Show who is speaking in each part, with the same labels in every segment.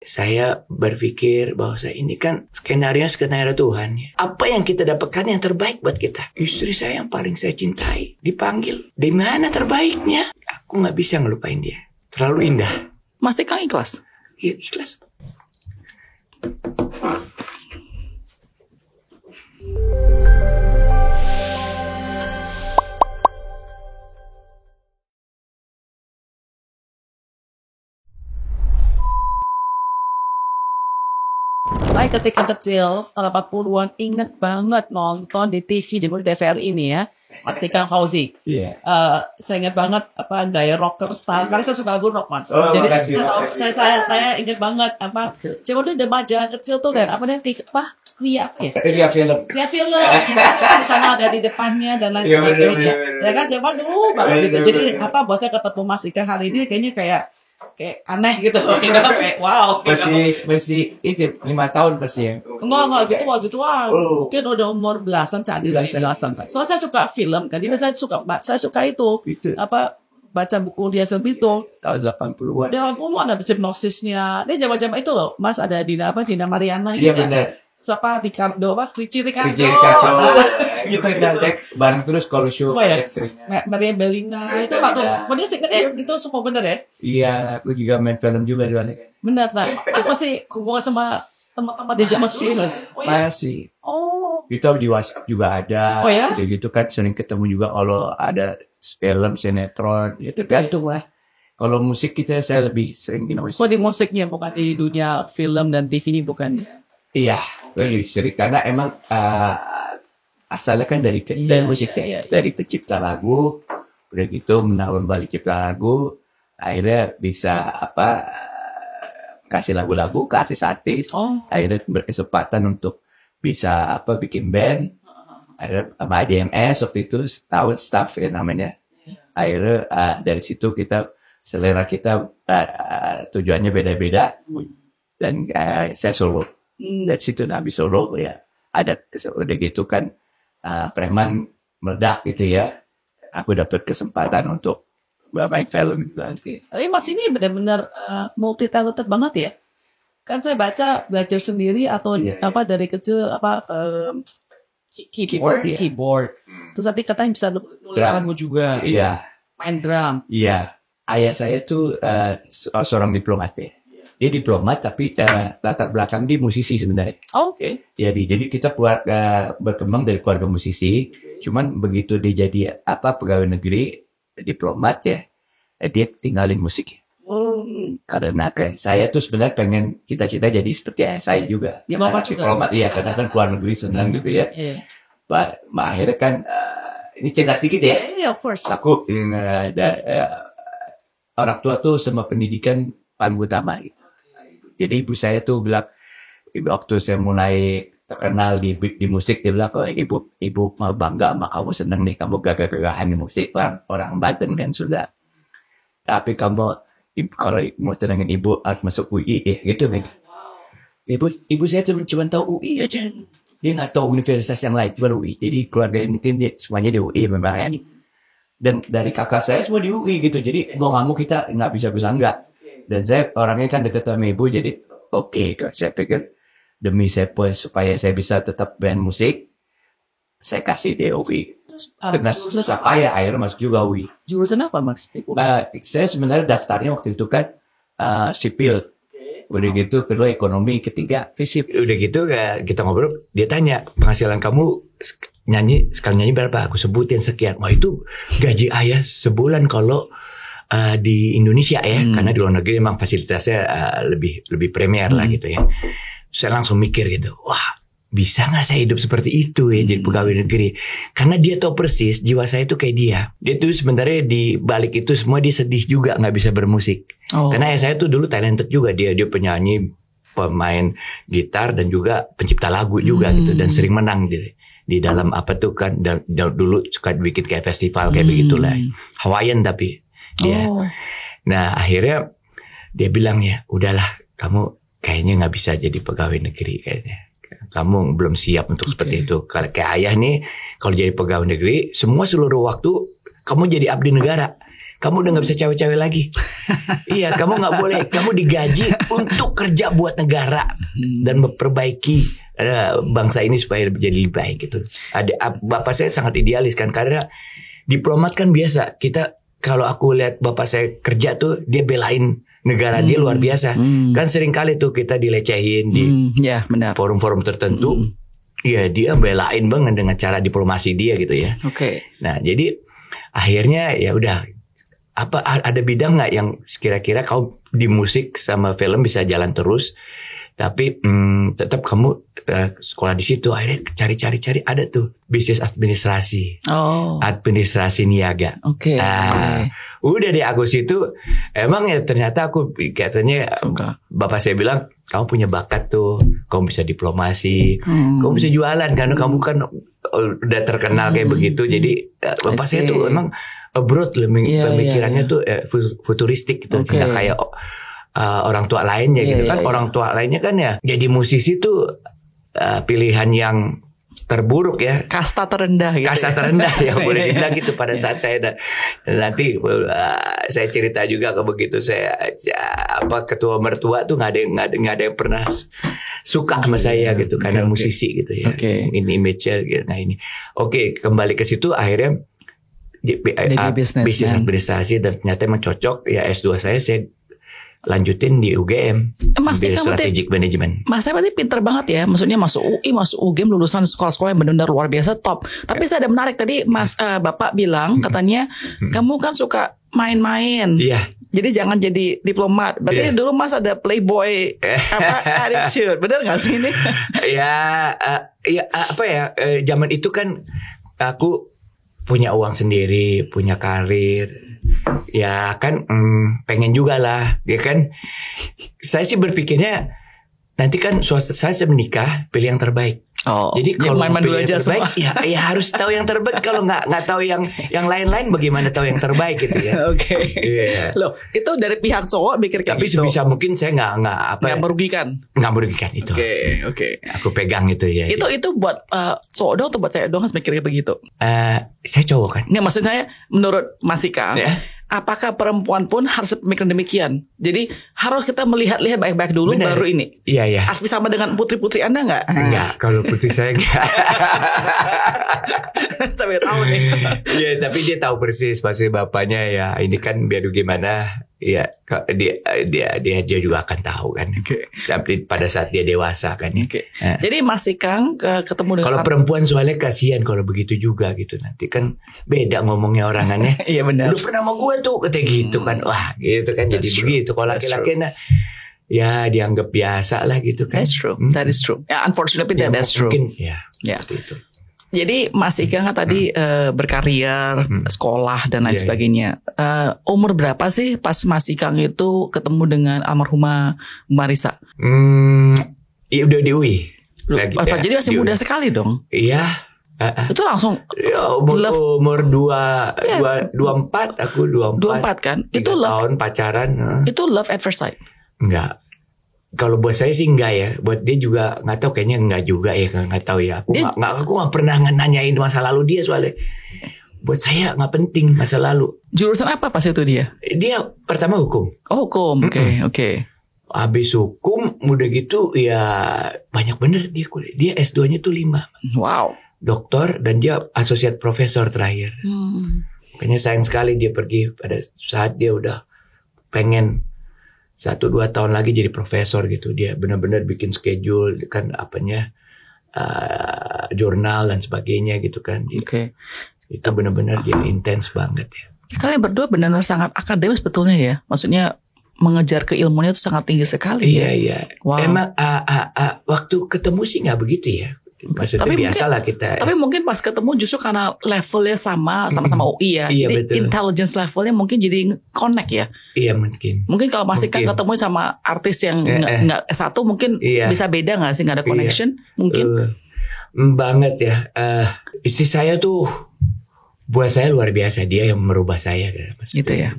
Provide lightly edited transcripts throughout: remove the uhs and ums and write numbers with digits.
Speaker 1: Saya berpikir bahwa ini kan skenario Tuhan ya. Apa yang kita dapatkan yang terbaik buat kita. Istri saya yang paling saya cintai dipanggil. Di mana terbaiknya? Aku gak bisa ngelupain dia. Terlalu indah.
Speaker 2: Masih Kang ikhlas?
Speaker 1: Iya, ikhlas.
Speaker 2: Saya ketika kecil, 80-an ingat banget nonton di TV, di TVRI ini ya. Masih Kang Fauzi.
Speaker 1: Iya.
Speaker 2: Saya ingat banget gaya rocker style. Karena saya suka lagu rock, Mas. Jadi saya ingat banget coba dulu remaja kecil tuh dan Ria film. Di sana ada di depannya dan lain sebagainya. Ya kan zaman dulu banget gitu. Jadi buat saya ketemu Mas Ika hari ini kayaknya kayak aneh gitu. Kayak wow.
Speaker 3: Masih itu 5 tahun pasti ya.
Speaker 2: Enggak gitu waktu itu mungkin udah umur belasan saat itu belasan. Soalnya saya suka film kan. Jadi saya suka itu. Baca buku dia film itu
Speaker 3: Tahun 80-an.
Speaker 2: Dia ada hipnosisnya. Dia zaman-zaman itu loh. Mas ada Dina Mariana gitu.
Speaker 3: Iya benar.
Speaker 2: Siapa Ricardo Richie Ricardo.
Speaker 3: Gitu bareng terus kalau show
Speaker 2: Maria Belina itu dia sih itu semua bener ya.
Speaker 3: Iya, aku juga main film juga di sana.
Speaker 2: Benar Mas masih hubungan sama teman-teman di zaman
Speaker 3: masih. Kita di WhatsApp juga ada. Jadi gitu kan sering ketemu juga kalau ada film sinetron itu tergantung lah. Kalau musik saya lebih sering di musik.
Speaker 2: Di musiknya bukan di dunia film dan TV ini bukan.
Speaker 3: Iya, lebih sering karena emang asalnya kan dari musik saya, dari pencipta lagu, udah gitu menawar balik cipta lagu, akhirnya bisa kasih lagu-lagu ke artis-artis, akhirnya berkesempatan untuk bisa bikin band, akhirnya sama ADMS waktu itu tahun staff ya namanya, akhirnya dari situ selera kita tujuannya beda-beda dan saya solo. Dari situ Nabi Solo ya ada udah gitu kan preman meledak gitu ya, aku dapat kesempatan untuk main film itu nanti.
Speaker 2: Tapi Mas ini benar-benar multi talented banget ya. Kan saya baca belajar sendiri atau dari kecil keyboard. Terus tapi katanya bisa nulis lagu juga.
Speaker 3: Iya.
Speaker 2: Main drum.
Speaker 3: Iya. Ayah saya tuh seorang diplomat ya. Dia diplomat tapi latar belakang dia musisi sebenarnya.
Speaker 2: Oke.
Speaker 3: Jadi kita berkembang dari keluarga musisi. Cuman begitu dia jadi pegawai negeri, diplomat ya, dia tinggalin musik. Karena saya tuh sebenarnya pengen cita-cita jadi seperti saya juga. Diplomat iya, karena kan keluar negeri senang gitu ya. Akhirnya kan ini cerita sedikit ya.
Speaker 2: Iya, of course.
Speaker 3: Aku orang tua tuh sama pendidikan paling utama gitu. Jadi ibu saya tuh bilang, waktu saya mulai terkenal di musik, dia bilang, ibu mau bangga sama kamu, senang nih kamu gagah-gagahan di musik, orang Banten kan sudah. Tapi kamu, kalau mau senangin ibu, harus masuk UI ya, gitu kan. Ibu saya cuma tahu UI aja. Dia nggak tahu universitas yang lain, cuma UI. Jadi keluarga mungkin semuanya di UI memang ya. Dan dari kakak saya semua di UI gitu, jadi mau nggak mau kita nggak bisa enggak. Dan saya orangnya kan dekat sama ibu, jadi oke, saya pikir demi supaya saya bisa tetap band musik, saya kasih dia UI. Dengan susah payah akhirnya masuk juga UI.
Speaker 2: Jurusan apa Mas?
Speaker 3: Saya sebenarnya daftarnya waktu itu kan sipil. Udah gitu kedua ekonomi, ketiga fisip.
Speaker 1: Udah gitu kita ngobrol, dia tanya penghasilan kamu sekali nyanyi berapa? Aku sebutin sekian. Itu gaji ayah sebulan kalau di Indonesia ya, karena di luar negeri memang fasilitasnya lebih premier lah gitu ya. Saya langsung mikir gitu, wah bisa nggak saya hidup seperti itu ya jadi pegawai negeri? Karena dia tahu persis jiwa saya itu kayak dia. Dia tuh sebenarnya di balik itu semua dia sedih juga nggak bisa bermusik. Karena saya tuh dulu talented juga, dia penyanyi, pemain gitar dan juga pencipta lagu juga gitu, dan sering menang di dalam kan dulu suka bikin kayak festival kayak begitulah, Hawaiian tapi. Nah akhirnya dia bilang ya udahlah kamu kayaknya nggak bisa jadi pegawai negeri, kayaknya kamu belum siap untuk seperti itu. Kayak ayah nih kalau jadi pegawai negeri semua seluruh waktu kamu jadi abdi negara, kamu udah nggak bisa cewek-cewek lagi. Iya, kamu nggak boleh. Kamu digaji untuk kerja buat negara dan memperbaiki bangsa ini supaya jadi lebih baik gitu. Bapak saya sangat idealis kan, karena diplomat kan biasa. Kalau aku lihat bapak saya kerja tuh, dia belain negara dia luar biasa. Kan sering kali tuh kita dilecehin di
Speaker 3: benar.
Speaker 1: forum-forum tertentu. Iya, dia belain banget dengan cara diplomasi dia gitu ya.
Speaker 3: Oke.
Speaker 1: Nah, jadi akhirnya ya udah, ada bidang nggak yang kira-kira kau di musik sama film bisa jalan terus, tapi tetap kamu sekolah di situ. Akhirnya cari ada tuh bisnis administrasi, administrasi niaga.
Speaker 3: Oke.
Speaker 1: Udah di aku situ, emang ya ternyata aku katanya bapak saya bilang, kamu punya bakat tuh, kamu bisa diplomasi, kamu bisa jualan karena kamu kan udah terkenal kayak begitu. Jadi bapak saya tuh emang abroad pemikirannya tuh futuristik gitu, tidak kayak orang tua lainnya gitu kan. Orang tua lainnya kan ya jadi musisi tuh pilihan yang terburuk ya,
Speaker 3: kasta terendah gitu.
Speaker 1: Kasta terendah ya boleh dibilang gitu pada saat saya nanti saya cerita juga ke begitu saya ketua mertua tuh nggak ada yang pernah suka sama saya gitu karena musisi gitu ya. Ini image-nya gitu. Nah ini kembali ke situ akhirnya bisnis administrasi, dan ternyata emang cocok ya. S2 saya lanjutin di UGM, ambil strategic management.
Speaker 3: Mas saya berarti pinter banget ya. Maksudnya masuk UI, masuk UGM, lulusan sekolah-sekolah yang benar-benar luar biasa top. Tapi saya ada menarik tadi Mas Bapak bilang katanya kamu kan suka main-main.
Speaker 1: Iya.
Speaker 3: Jadi jangan jadi diplomat. Berarti dulu Mas ada playboy attitude. Benar nggak sih ini?
Speaker 1: Zaman itu kan aku punya uang sendiri, punya karir. Ya kan pengen juga lah, ya kan. Saya sih berpikirnya nanti kan saya menikah, pilih yang terbaik. Jadi kalau
Speaker 3: main-main dulu aja
Speaker 1: terbaik,
Speaker 3: semua.
Speaker 1: ya harus tahu yang terbaik. Kalau nggak tahu yang lain-lain, bagaimana tahu yang terbaik gitu ya?
Speaker 3: Loh, itu dari pihak cowok mikir kayak
Speaker 1: tapi
Speaker 3: gitu.
Speaker 1: sebisa mungkin saya nggak
Speaker 3: merugikan.
Speaker 1: Nggak merugikan itu. Aku pegang itu ya.
Speaker 3: Itu buat cowok doang atau buat saya doang mikir kayak begitu?
Speaker 1: Saya cowok kan.
Speaker 3: Nggak, maksud saya menurut Mas Ika, apakah perempuan pun harus pemikiran demikian? Jadi harus kita melihat-lihat baik-baik dulu. Bener. Baru ini.
Speaker 1: Iya.
Speaker 3: Harus sama dengan putri-putri Anda nggak?
Speaker 1: Enggak, kalau putri saya enggak.
Speaker 3: Sampai tahu nih.
Speaker 1: Iya, tapi dia tahu persis maksudnya bapaknya ya. Ini kan biar gimana. Iya, dia juga akan tahu kan. Tapi pada saat dia dewasa kan.
Speaker 3: Jadi masih Kang ketemu dengan
Speaker 1: kalau perempuan soalnya kasihan kalau begitu juga gitu. Nanti kan beda ngomongnya orangannya.
Speaker 3: Iya benar.
Speaker 1: Udah pernah sama gue tuh katanya gitu kan. Wah, gitu kan. Jadi begitu. Kalau laki-laki ya dianggap biasa lah gitu kan.
Speaker 3: That's true. That is true. Unfortunately that's true.
Speaker 1: Mungkin seperti itu.
Speaker 3: Jadi Mas Ika kan tadi berkarir, sekolah dan lain sebagainya. Umur berapa sih pas Mas Ika itu ketemu dengan almarhumah Marisa?
Speaker 1: Iya udah di UI.
Speaker 3: Jadi masih muda sekali dong.
Speaker 1: Iya.
Speaker 3: Itu langsung
Speaker 1: umur 24, aku 24
Speaker 3: kan.
Speaker 1: 3
Speaker 3: itu
Speaker 1: tahun pacaran.
Speaker 3: Itu love at first sight?
Speaker 1: Enggak. Kalau buat saya sih enggak ya. Buat dia juga nggak tahu, kayaknya enggak juga ya, nggak tahu ya. Aku nggak pernah nanyain masa lalu dia soalnya. Buat saya nggak penting masa lalu.
Speaker 3: Jurusan apa pas itu dia?
Speaker 1: Dia pertama hukum.
Speaker 3: Oh hukum, oke.
Speaker 1: Habis hukum udah gitu ya banyak bener dia kuliah. Dia S2-nya tuh 5.
Speaker 3: Wow.
Speaker 1: Doktor dan dia associate professor terakhir. Makanya sayang sekali dia pergi pada saat dia udah pengen 1-2 tahun lagi jadi profesor gitu. Dia benar-benar bikin schedule kan jurnal dan sebagainya gitu kan. Itu benar-benar dia intens banget ya.
Speaker 3: Kalian berdua benar-benar sangat akademis betulnya ya. Maksudnya mengejar keilmuannya itu sangat tinggi sekali.
Speaker 1: Iya. Wow. Emang waktu ketemu sih nggak begitu ya. Maksudnya biasalah kita.
Speaker 3: Tapi mungkin pas ketemu justru karena levelnya sama-sama UI ya.
Speaker 1: Iya,
Speaker 3: jadi
Speaker 1: betul.
Speaker 3: Intelligence levelnya mungkin jadi connect ya.
Speaker 1: Iya mungkin.
Speaker 3: Mungkin kalau masih kan ketemu sama artis yang nggak S1 mungkin bisa beda nggak sih, nggak ada connection mungkin.
Speaker 1: Banget ya. Istri saya tuh buat saya luar biasa, dia yang merubah saya.
Speaker 3: Gitu ya.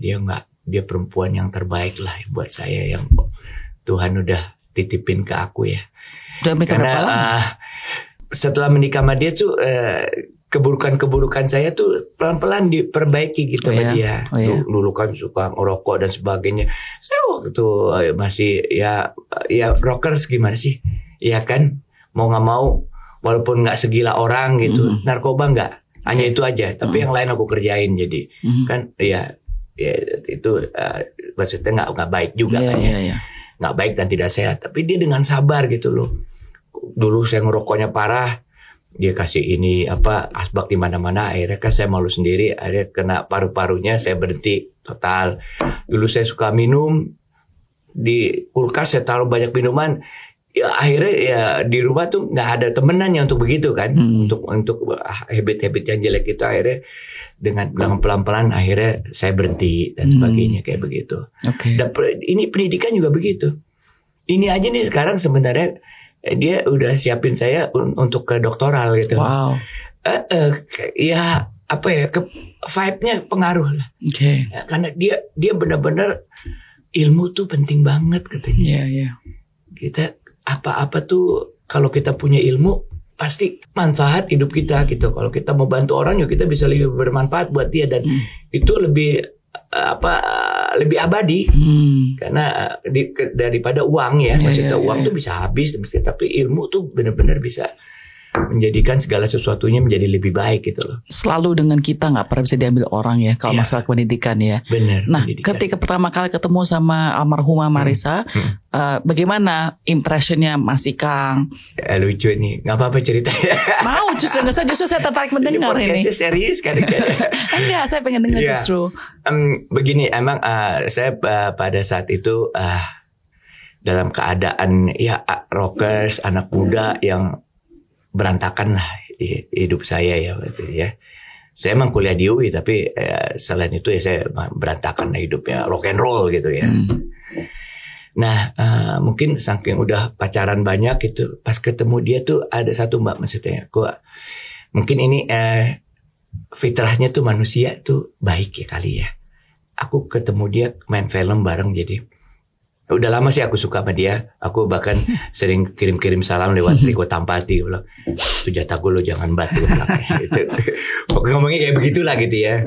Speaker 1: Dia perempuan yang terbaik lah buat saya, yang Tuhan udah titipin ke aku ya.
Speaker 3: Udah menikah berapa lama?
Speaker 1: Setelah menikah sama dia tuh keburukan saya tuh pelan-pelan diperbaiki gitu sama dia. Dulu kan suka ngerokok dan sebagainya. Saya waktu itu masih ya rockers gimana sih? Ya kan, mau nggak mau walaupun nggak segila orang gitu, narkoba nggak, hanya itu aja. Tapi yang lain aku kerjain, jadi kan ya itu maksudnya nggak baik juga kan ya. Nggak baik dan tidak sehat. Tapi dia dengan sabar gitu loh. Dulu saya ngerokoknya parah. Dia kasih ini asbak di mana-mana, akhirnya kan saya malu sendiri, akhirnya kena paru-parunya, saya berhenti total. Dulu saya suka minum, di kulkas saya taruh banyak minuman, ya akhirnya ya di rumah tuh nggak ada temenannya untuk begitu kan, untuk habit-habit yang jelek itu, akhirnya dengan pelan-pelan akhirnya saya berhenti dan sebagainya kayak begitu. Dan ini pendidikan juga begitu. Ini aja nih sekarang sebenarnya dia udah siapin saya untuk ke doktoral gitu.
Speaker 4: Wow.
Speaker 1: Vibe-nya pengaruh lah. Ya, karena dia benar-benar ilmu tuh penting banget katanya. Kita apa-apa tuh kalau kita punya ilmu pasti manfaat hidup kita gitu. Kalau kita mau bantu orang juga kita bisa lebih bermanfaat buat dia, dan itu lebih abadi karena daripada uang ya. Maksudnya uang tuh bisa habis, tapi ilmu tuh benar-benar bisa menjadikan segala sesuatunya menjadi lebih baik gitu loh.
Speaker 4: Selalu dengan kita, nggak pernah bisa diambil orang ya kalau masalah pendidikan ya.
Speaker 1: Benar.
Speaker 4: Nah, ketika pertama kali ketemu sama almarhumah Marissa, bagaimana impressionnya Mas Ikang?
Speaker 1: Lucu nih, nggak apa-apa ceritanya.
Speaker 4: Mau justru saya tertarik mendengar ini.
Speaker 1: Serius kadang-kadang.
Speaker 4: Enggak, saya pengen dengar justru.
Speaker 1: Begini, emang saya pada saat itu dalam keadaan rockers, anak muda yang berantakan lah hidup saya ya waktu ya. Saya emang kuliah di UI, tapi selain itu ya saya berantakan lah hidupnya, rock and roll gitu ya. Nah mungkin saking udah pacaran banyak gitu, pas ketemu dia tuh ada satu mbak, maksudnya mungkin ini fitrahnya tuh manusia tuh baik ya kali ya. Aku ketemu dia main film bareng, jadi udah lama sih aku suka sama dia. Aku bahkan sering kirim-kirim salam lewat Riko Tampati. Bilang, itu jatah gue lo jangan batu. Gitu. Pokoknya ngomongnya kayak begitulah gitu ya.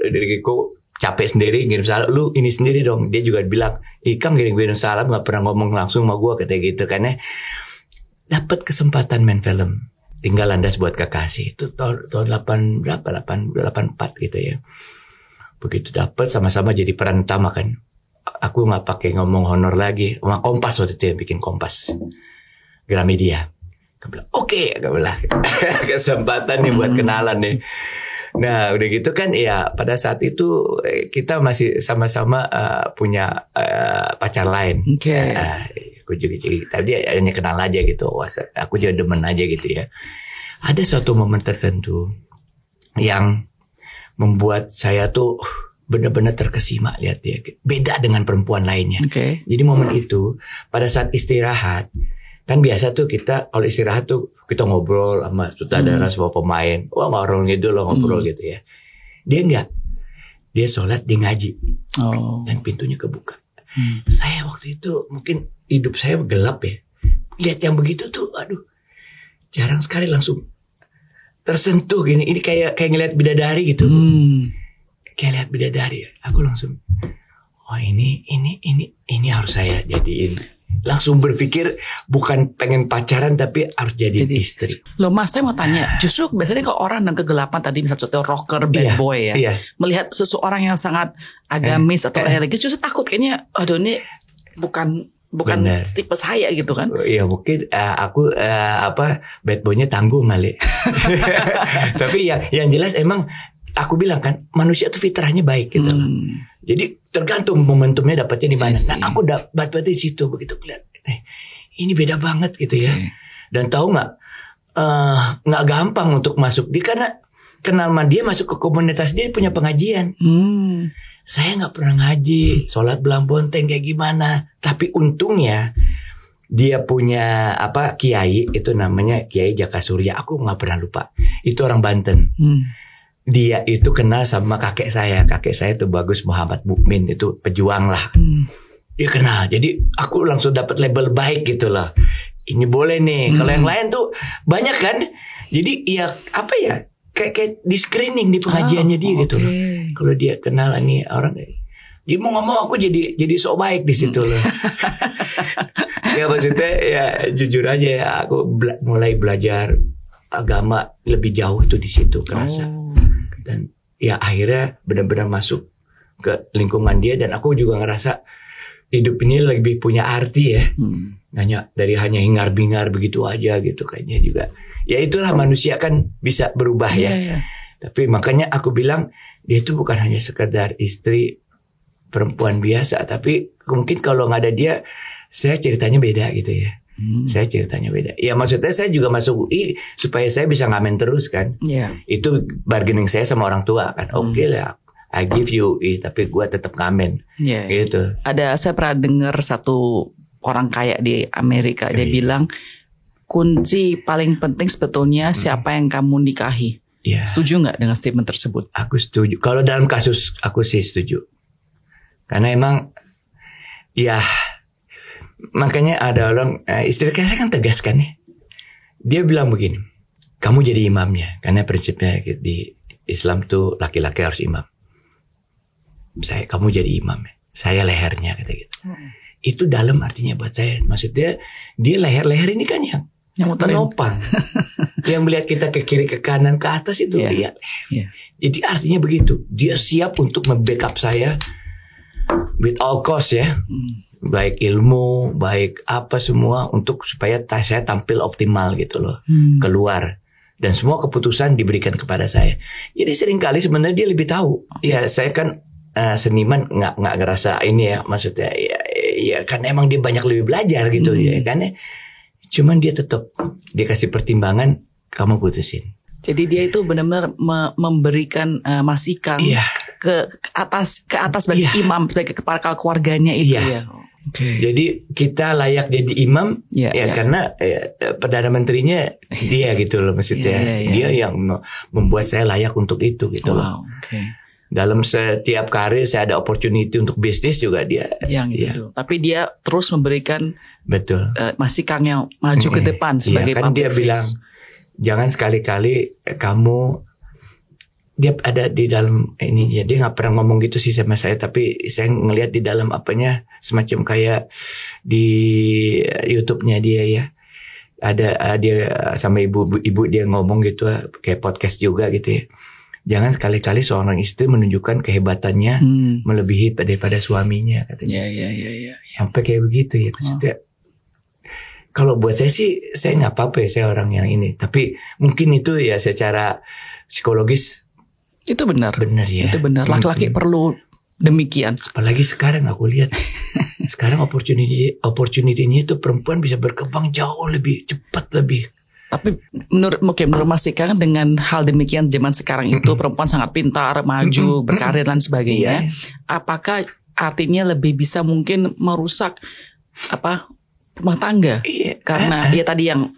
Speaker 1: Riko capek sendiri ngirim salam. Lu ini sendiri dong. Dia juga bilang, Ikam kirim-kirim salam gak pernah ngomong langsung sama gue katanya gitu. Karena dapat kesempatan main film Tinggal Landas Buat Kekasih. Itu tahun 84 gitu ya. Begitu dapat sama-sama jadi peran utama kan. Aku nggak pakai ngomong honor lagi, sama Kompas waktu itu yang bikin Kompas, Gramedia. Aku bilang, oke, aku bilang kesempatan nih buat kenalan nih. Nah udah gitu kan ya, pada saat itu kita masih sama-sama punya pacar lain. Aku juga tadi hanya kenal aja gitu, aku juga demen aja gitu ya. Ada suatu momen tertentu yang membuat saya tuh benar-benar terkesima lihat dia, beda dengan perempuan lainnya. Jadi momen itu pada saat istirahat, kan biasa tuh kita kalau istirahat tuh kita ngobrol sama sutradara, sama pemain, ngobrol gitu loh, ngobrol gitu ya. Dia enggak, dia sholat, dia ngaji, dan pintunya kebuka. Saya waktu itu mungkin hidup saya gelap ya, lihat yang begitu tuh, aduh, jarang sekali langsung tersentuh gini. Ini kayak ngeliat bidadari gitu. Kayak lihat bidadari, aku langsung, ini harus saya jadiin. Langsung berpikir bukan pengen pacaran tapi harus jadi istri.
Speaker 4: Loh Mas, saya mau tanya, justru biasanya kalau orang yang kegelapan tadi misalnya contoh rocker, bad boy ya, melihat seseorang yang sangat agamis atau religius, justru takut kayaknya, aduh ini bukan tipe saya gitu kan.
Speaker 1: Iya mungkin aku bad boynya tanggung kali. Tapi ya yang jelas emang aku bilang kan, manusia tuh fitrahnya baik gitu. Jadi tergantung momentumnya dapatnya di mana. Nah aku dapat di situ, begitu lihat, ini beda banget gitu ya. Dan tahu nggak gampang untuk masuk dia, karena kenal sama dia, masuk ke komunitas dia punya pengajian. Saya nggak pernah ngaji, sholat belang bonteng kayak gimana. Tapi untungnya dia punya kiai, itu namanya Kiai Jaka Surya. Aku nggak pernah lupa. Itu orang Banten. Dia itu kenal sama kakek saya. Kakek saya itu Bagus Muhammad Mukmin, itu pejuang lah. Dia kenal. Jadi aku langsung dapat label baik gitu lah. ini boleh nih. Kalau yang lain tuh banyak kan. Jadi ya apa ya, kayak di screening di pengajiannya dia gitu loh. Kalau dia kenal nih orang, dia mau ngomong aku jadi sok baik di situ loh. Ya maksudnya ya jujur aja ya, aku mulai belajar agama lebih jauh tuh di situ kerasa. Dan ya akhirnya benar-benar masuk ke lingkungan dia, dan aku juga ngerasa hidup ini lebih punya arti ya. Hanya hingar-bingar begitu aja gitu kayaknya juga. Ya itulah manusia kan bisa berubah ya. Tapi makanya aku bilang dia itu bukan hanya sekedar istri perempuan biasa, tapi mungkin kalau nggak ada dia, saya ceritanya beda gitu ya. Saya ceritanya beda. Ya maksudnya saya juga masuk UI supaya saya bisa ngamen terus kan. Itu bargaining saya sama orang tua kan. Oke lah, I give you UI, tapi gue tetap ngamen. Gitu.
Speaker 4: Saya pernah dengar satu orang kaya di Amerika, dia bilang kunci paling penting sebetulnya siapa yang kamu nikahi. Setuju nggak dengan statement tersebut?
Speaker 1: Aku setuju. Kalau dalam kasus aku sih setuju. Karena emang ya makanya ada orang istri saya kan tegas kan ya. Dia bilang begini, kamu jadi imamnya, karena prinsipnya di Islam tuh laki-laki harus imam. Kamu jadi imam, saya lehernya kata gitu. Itu dalam artinya buat saya. Maksudnya dia leher ini kan yang menopang. Yang melihat kita ke kiri ke kanan ke atas itu dia. Jadi artinya begitu. Dia siap untuk membackup saya with all cost ya. Baik ilmu, baik apa semua untuk supaya saya tampil optimal gitu loh. Keluar. Dan semua keputusan diberikan kepada saya. Jadi seringkali sebenarnya dia lebih tahu. Ya saya kan seniman nggak ngerasa ini ya, maksudnya ya kan emang dia banyak lebih belajar gitu ya kan ya. Cuman dia tetap dikasih pertimbangan, kamu putusin.
Speaker 4: Jadi dia itu benar-benar memberikan masukan ke atas sebagai imam, sebagai kepala keluarganya itu ya.
Speaker 1: Jadi kita layak jadi imam karena Perdana Menterinya dia gitu loh, maksudnya dia yang membuat saya layak untuk itu gitu loh. Dalam setiap karir saya ada opportunity untuk bisnis juga dia.
Speaker 4: Gitu. Tapi dia terus memberikan masukan yang maju ke depan sebagai
Speaker 1: kan dia
Speaker 4: face.
Speaker 1: Bilang jangan sekali-kali kamu, dia ada di dalam ini ya, dia nggak pernah ngomong gitu sih sama saya, tapi saya ngelihat di dalam apanya semacam kayak di YouTube-nya dia ya, ada dia sama ibu dia ngomong gitu kayak podcast juga gitu ya. Jangan sekali-kali seorang istri menunjukkan kehebatannya melebihi daripada suaminya katanya. Sampai kayak begitu ya maksudnya. Kalau buat saya sih saya nggak apa-apa ya, saya orang yang ini. Tapi mungkin itu ya secara psikologis
Speaker 4: itu benar ya. Itu benar. Laki-laki perlu demikian.
Speaker 1: Apalagi sekarang aku lihat sekarang opportunity-nya itu perempuan bisa berkembang jauh lebih cepat lebih.
Speaker 4: Tapi menurut Mas Ika kan dengan hal demikian zaman sekarang itu perempuan sangat pintar, maju, berkarir dan sebagainya. Apakah artinya lebih bisa mungkin merusak rumah tangga? Karena tadi yang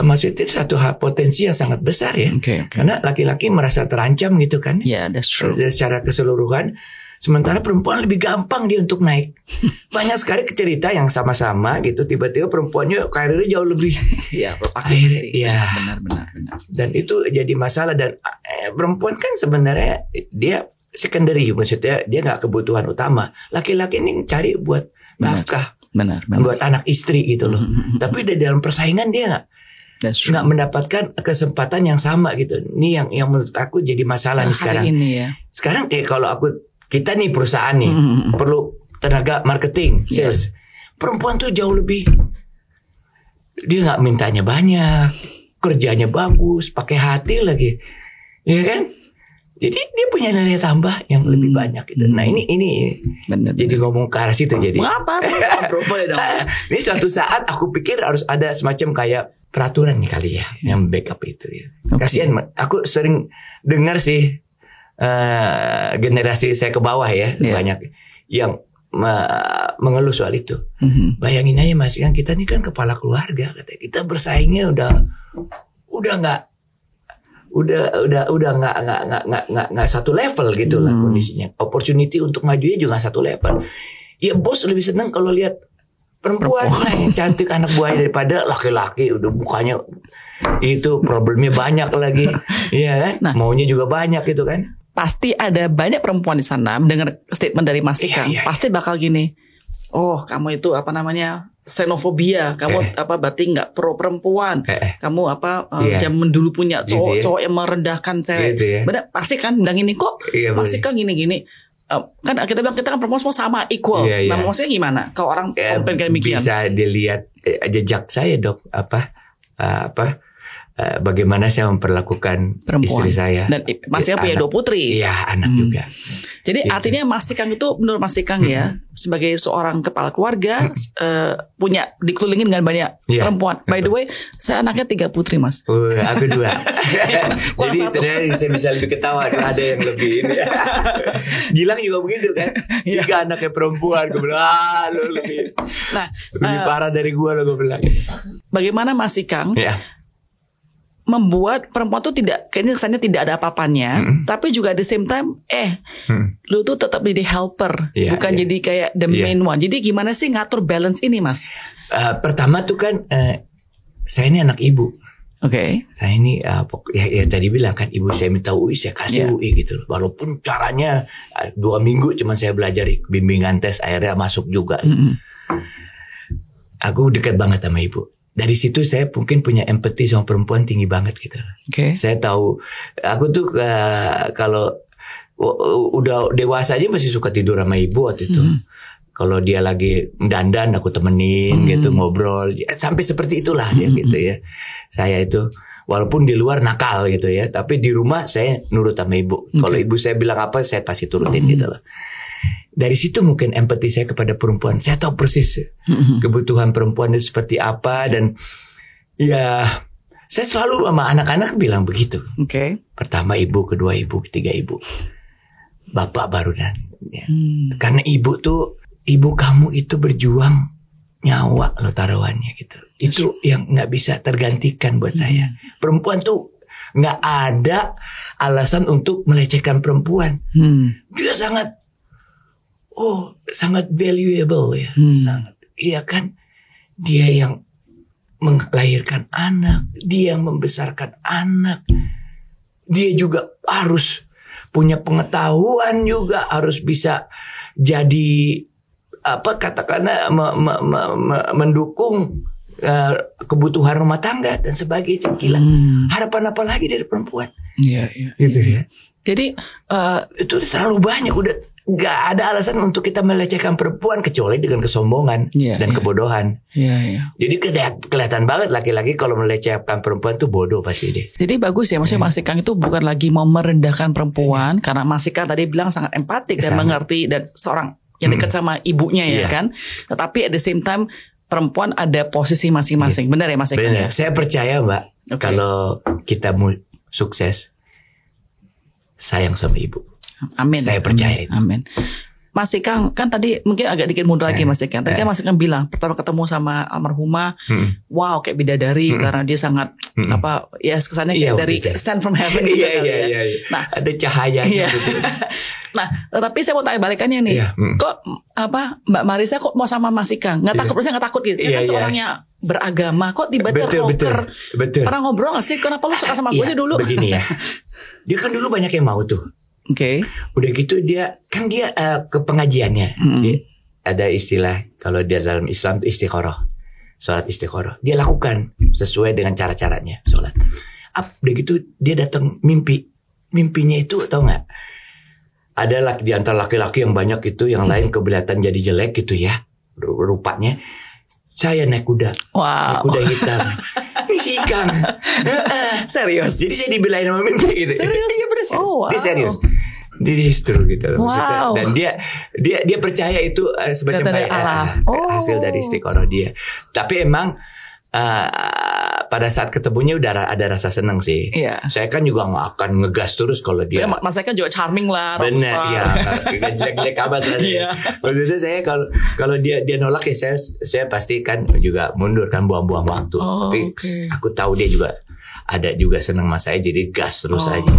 Speaker 1: maksudnya satu hal potensi yang sangat besar ya. Karena laki-laki merasa terancam gitu kan.
Speaker 4: That's true.
Speaker 1: Secara keseluruhan. Sementara perempuan lebih gampang dia untuk naik. Banyak sekali cerita yang sama-sama gitu. Tiba-tiba perempuannya karirnya jauh lebih.
Speaker 4: Benar.
Speaker 1: Dan itu jadi masalah. Dan perempuan kan sebenarnya dia secondary. Maksudnya dia gak kebutuhan utama. Laki-laki ini cari buat nafkah.
Speaker 4: Benar.
Speaker 1: Buat anak istri gitu loh. Tapi di dalam persaingan dia nggak mendapatkan kesempatan yang sama gitu. Ini yang menurut aku jadi masalah nih sekarang. Sekarang kalau kita nih perusahaan nih perlu tenaga marketing, sales. Perempuan tuh jauh lebih, dia nggak mintanya banyak, kerjanya bagus, pakai hati lagi, ya kan? Jadi dia punya nilai tambah yang lebih banyak gitu. Nah ini bener. Jadi ngomong ke arah situ jadi. Ini suatu saat aku pikir harus ada semacam kayak peraturan nih kali ya yang backup itu ya. Kasihan, aku sering dengar sih. Generasi saya ke bawah ya banyak yang mengeluh soal itu. Bayangin aja Mas, kan kita ini kan kepala keluarga, katanya kita bersaingnya udah nggak satu level gitu lah kondisinya. Opportunity untuk majunya juga satu level. Ya bos lebih senang kalau lihat perempuan lah yang cantik anak buahnya daripada laki-laki udah mukanya itu problemnya banyak lagi. Iya kan?
Speaker 4: Nah,
Speaker 1: maunya juga banyak itu kan.
Speaker 4: Pasti ada banyak perempuan di sana mendengar statement dari Mas Ikang. Pasti bakal gini. Oh, kamu itu apa namanya? Xenofobia. Kamu berarti nggak pro perempuan. Kamu zaman dulu punya cowok-cowok yang merendahkan cewek. Gitu ya. Benar, pasti kan bilang ini kok. Mas Ikang gini-gini. Kan kita bilang kita kan perempuan semua sama equal. Nah maksudnya gimana? Kalau orang komplain kayak demikian
Speaker 1: bisa dilihat jejak saya dok bagaimana saya memperlakukan perempuan. Istri saya
Speaker 4: dan masih punya 2 putri.
Speaker 1: Iya anak juga.
Speaker 4: Jadi gitu. Artinya Mas Ikang itu menurut Mas Ikang ya sebagai seorang kepala keluarga punya dikelilingin dengan banyak perempuan. By the way, saya anaknya 3 putri Mas.
Speaker 1: Aku 2. Jadi ternyata saya bisa lebih ketawa ada yang lebih ini. Gilang juga begitu kan. 3 anaknya perempuan. Gue bilang lu lebih parah dari gue lo gue bilang.
Speaker 4: Bagaimana Mas Ikang? Membuat perempuan tuh kayaknya kesannya tidak ada apa-apanya, tapi juga at the same time, lu tuh tetap jadi helper, bukan jadi kayak the main one. Jadi gimana sih ngatur balance ini, Mas?
Speaker 1: Pertama tuh kan, saya ini anak ibu.
Speaker 4: Oke.
Speaker 1: Saya ini ya tadi bilang kan ibu saya minta UI, saya kasih UI gitu. Walaupun caranya 2 minggu cuman saya belajar bimbingan tes, akhirnya masuk juga. Aku dekat banget sama ibu. Dari situ saya mungkin punya empati sama perempuan tinggi banget gitu. Saya tahu, aku tuh kalau udah dewasa aja masih suka tidur sama ibu waktu itu. Kalau dia lagi dandan aku temenin gitu, ngobrol. Sampai seperti itulah dia gitu ya. Saya itu walaupun di luar nakal gitu ya, tapi di rumah saya nurut sama ibu. Kalau ibu saya bilang apa saya pasti turutin gitu loh. Dari situ mungkin empati saya kepada perempuan. Saya tahu persis kebutuhan perempuan itu seperti apa. Dan ya saya selalu sama anak-anak bilang begitu. Pertama ibu, kedua ibu, ketiga ibu, bapak baru dan karena ibu kamu itu berjuang nyawa lo taruhannya gitu. Itu yang gak bisa tergantikan buat saya. Perempuan tuh gak ada alasan untuk melecehkan perempuan. Dia sangat valuable ya. Sangat. Iya kan? Dia yang melahirkan anak, dia yang membesarkan anak. Dia juga harus punya pengetahuan juga, harus bisa jadi katakanlah mendukung kebutuhan rumah tangga dan sebagainya. Gila. Harapan apa lagi dari perempuan? Gitu ya.
Speaker 4: Jadi
Speaker 1: itu selalu banyak, udah nggak ada alasan untuk kita melecehkan perempuan kecuali dengan kesombongan dan kebodohan. Jadi kelihatan banget laki-laki kalau melecehkan perempuan tuh bodoh pasti deh.
Speaker 4: Jadi bagus ya, maksudnya Mas Ikang itu bukan lagi mau merendahkan perempuan karena Mas Ikang tadi bilang sangat empatik dan mengerti dan seorang yang dekat sama ibunya ya kan. Tetapi at the same time perempuan ada posisi masing-masing. Benar ya Mas Ikang?
Speaker 1: Benar. Saya percaya Mbak kalau kita mau sukses sayang sama ibu.
Speaker 4: Amin.
Speaker 1: Saya percaya itu.
Speaker 4: Amin. Mas Ikang kan tadi mungkin agak dikit mundur lagi Mas Ikang. Tadi kan Mas Ikang bilang pertama ketemu sama almarhumah, wow kayak bidadari karena dia sangat kesannya kayak dari sent from heaven gitu.
Speaker 1: Iya. Nah, ada cahayanya gitu.
Speaker 4: Nah, tapi saya mau tanya balikannya nih. Kok Mbak Marissa kok mau sama Mas Ikang? Nggak takut, saya nggak takut gitu. Saya kan seorangnya beragama, kok tiba-tiba rocker.
Speaker 1: Betul.
Speaker 4: Pernah ngobrol nggak sih? Kenapa lu suka sama gue sih dulu?
Speaker 1: Begini ya. Dia kan dulu banyak yang mau tuh. Udah gitu dia ke pengajiannya. Dia ada istilah kalau dia dalam Islam itu istiqoroh. Sholat istiqoroh. Dia lakukan sesuai dengan cara-caranya sholat. Udah gitu dia datang mimpi. Mimpinya itu tahu nggak? Ada di antara laki-laki yang banyak itu, yang lain kelihatan jadi jelek gitu ya rupanya. Saya naik kuda. Naik kuda hitam. Ini si Ikang.
Speaker 4: Serius.
Speaker 1: Jadi saya dibelain sama mimpi gitu.
Speaker 4: Serius?
Speaker 1: Iya benar serius. Dia serius. Dia true gitu maksudnya. Dan dia percaya itu semacam hasil dari istiqoroh dia. Tapi emang pada saat ketemunya udah ada rasa senang sih. Saya kan juga nggak akan ngegas terus kalau dia.
Speaker 4: Mas saya kan juga charming lah.
Speaker 1: Benar, iya. Gak jelek-jelek amat lah. Maksudnya saya kalau dia nolak ya saya pasti kan juga mundur kan, buang-buang waktu. Tapi aku tahu dia juga ada juga senang sama saya, jadi gas terus aja.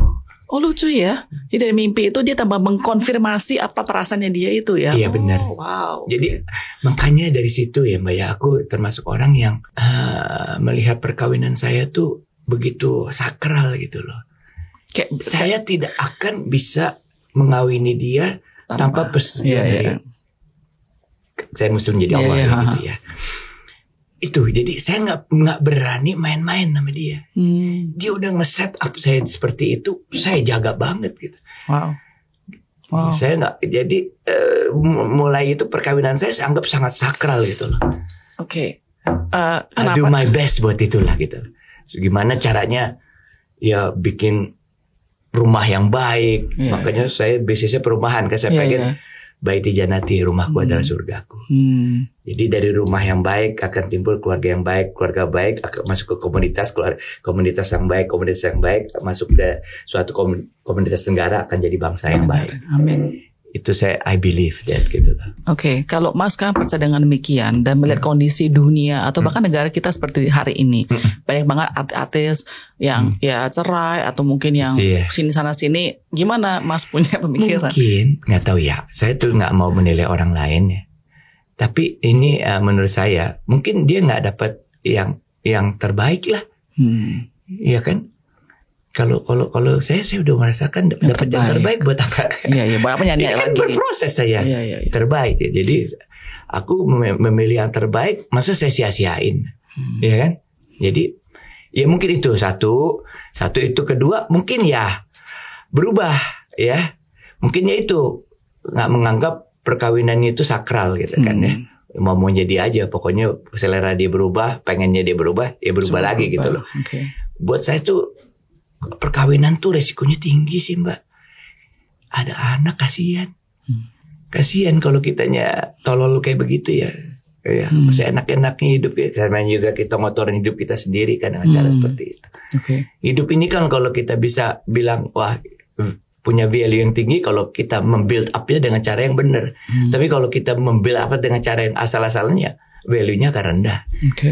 Speaker 4: Oh lucu ya. Jadi dari mimpi itu dia tambah mengkonfirmasi apa perasaannya dia itu ya.
Speaker 1: Iya benar.
Speaker 4: Wow.
Speaker 1: Jadi makanya dari situ ya Mbak ya, aku termasuk orang yang melihat perkawinan saya tuh begitu sakral gitu loh. Saya tidak akan bisa mengawini dia tanpa persetujuan dari saya Muslim jadi Allah gitu ya. Itu jadi saya nggak berani main-main sama dia. Dia udah nge-set up saya seperti itu, saya jaga banget gitu.
Speaker 4: Wow.
Speaker 1: Saya nggak jadi mulai itu perkawinan saya anggap sangat sakral gitu loh.
Speaker 4: Oke.
Speaker 1: I do my best buat itulah gitu. Gimana caranya ya bikin rumah yang baik. Makanya saya bisnisnya perumahan kan saya pengen Baiti Janati, rumahku adalah surgaku. Jadi dari rumah yang baik akan timbul keluarga yang baik, keluarga baik akan masuk ke komunitas yang baik, masuk ke suatu komunitas negara akan jadi bangsa yang baik.
Speaker 4: Amin.
Speaker 1: Itu I believe that gitu.
Speaker 4: Oke, kalau Mas kan percaya dengan demikian dan melihat kondisi dunia atau bahkan negara kita seperti hari ini, banyak banget artis yang ya cerai atau mungkin yang sini sana sini, gimana Mas punya pemikiran?
Speaker 1: Mungkin nggak tahu ya, saya tuh nggak mau menilai orang lain ya. Tapi ini menurut saya mungkin dia nggak dapat yang terbaik lah, iya kan? Kalau saya udah merasakan dapat yang terbaik buat apa?
Speaker 4: Iya, apa nyanyi
Speaker 1: ini kan
Speaker 4: lagi.
Speaker 1: Berproses saya terbaik ya. Jadi aku memilih yang terbaik, masa saya sia-siain, ya kan? Jadi ya mungkin itu satu itu, kedua mungkin ya berubah ya, mungkin ya itu nggak menganggap perkawinan itu sakral gitu kan ya. Mau jadi aja, pokoknya selera dia berubah, pengennya dia berubah, ya berubah lagi gitu loh. Buat saya tuh perkawinan tuh resikonya tinggi sih Mbak. Ada anak kasihan. Kasihan kalau kitanya tolol kayak begitu ya. Ya, seenak-enaknya hidup kita. Karena juga kita ngotorin hidup kita sendiri kan dengan cara seperti itu. Hidup ini kan kalau kita bisa bilang wah punya value yang tinggi kalau kita membuild up-nya dengan cara yang benar. Tapi kalau kita membuild up dengan cara yang asal-asalnya, value-nya akan rendah.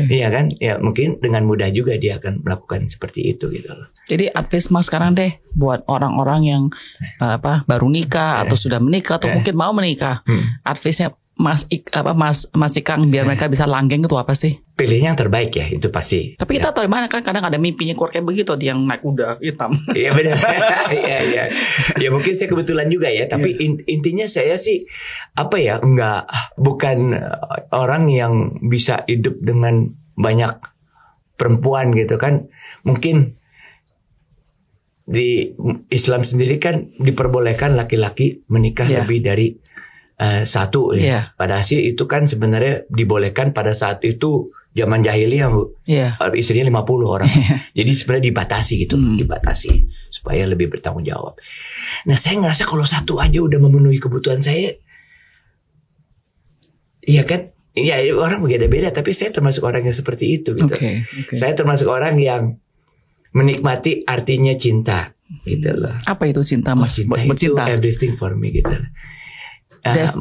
Speaker 1: Iya kan? Ya mungkin dengan mudah juga dia akan melakukan seperti itu gitu loh.
Speaker 4: Jadi advice Mas sekarang deh buat orang-orang yang baru nikah atau sudah menikah atau mungkin mau menikah. Advice-nya Mas Ikang biar mereka bisa langgeng itu apa sih?
Speaker 1: Pilihnya yang terbaik ya, itu pasti.
Speaker 4: Tapi kita tahu di mana kan kadang ada mimpinya keluar kayak begitu, dia yang naik kuda hitam.
Speaker 1: Iya benar. Iya. Ya mungkin saya kebetulan juga ya, tapi intinya saya sih bukan orang yang bisa hidup dengan banyak perempuan gitu kan. Mungkin di Islam sendiri kan diperbolehkan laki-laki menikah lebih dari satu ya. Pada hasil itu kan sebenarnya dibolehkan pada saat itu zaman jahiliyah Bu. Istrinya 50 orang. Jadi sebenarnya dibatasi gitu, dibatasi supaya lebih bertanggung jawab. Nah, saya ngerasa kalau satu aja udah memenuhi kebutuhan saya. Iya kan? Iya, orang beda-beda, tapi saya termasuk orang yang seperti itu gitu. Saya termasuk orang yang menikmati artinya cinta gitu loh.
Speaker 4: Apa itu cinta Mas?
Speaker 1: Cinta itu everything for me gitu.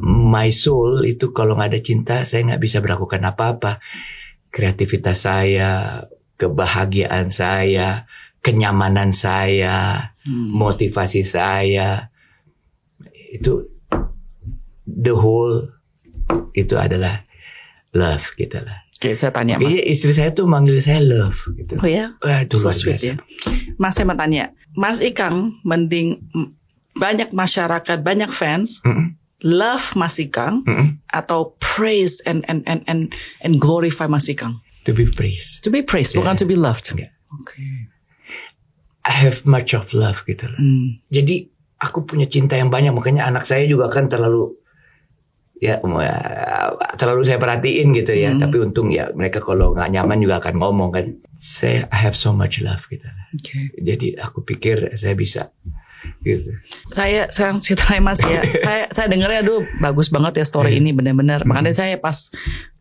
Speaker 1: My soul itu kalau nggak ada cinta saya nggak bisa melakukan apa-apa. Kreativitas saya, kebahagiaan saya, kenyamanan saya, motivasi saya, itu the whole itu adalah love gitu lah.
Speaker 4: Oke, saya tanya Mas.
Speaker 1: Istri saya tuh manggil saya love gitu.
Speaker 4: Oh ya?
Speaker 1: Itu luar biasa.
Speaker 4: Ya. Mas, saya mau tanya, Mas Ikang mending banyak masyarakat, banyak fans love Mas Ikang atau praise and glorify Mas Ikang?
Speaker 1: To be praised.
Speaker 4: To be praised, bukan to be loved.
Speaker 1: I have much of love gitu loh. Jadi aku punya cinta yang banyak, makanya anak saya juga kan terlalu saya perhatiin gitu ya. Tapi untung ya mereka kalau nggak nyaman juga akan ngomong kan. I have so much love gitu. Jadi aku pikir saya bisa. Gitu.
Speaker 4: Saya sekarang ceritain Mas ya. saya dengarnya bagus banget ya story ini benar-benar. Makanya saya pas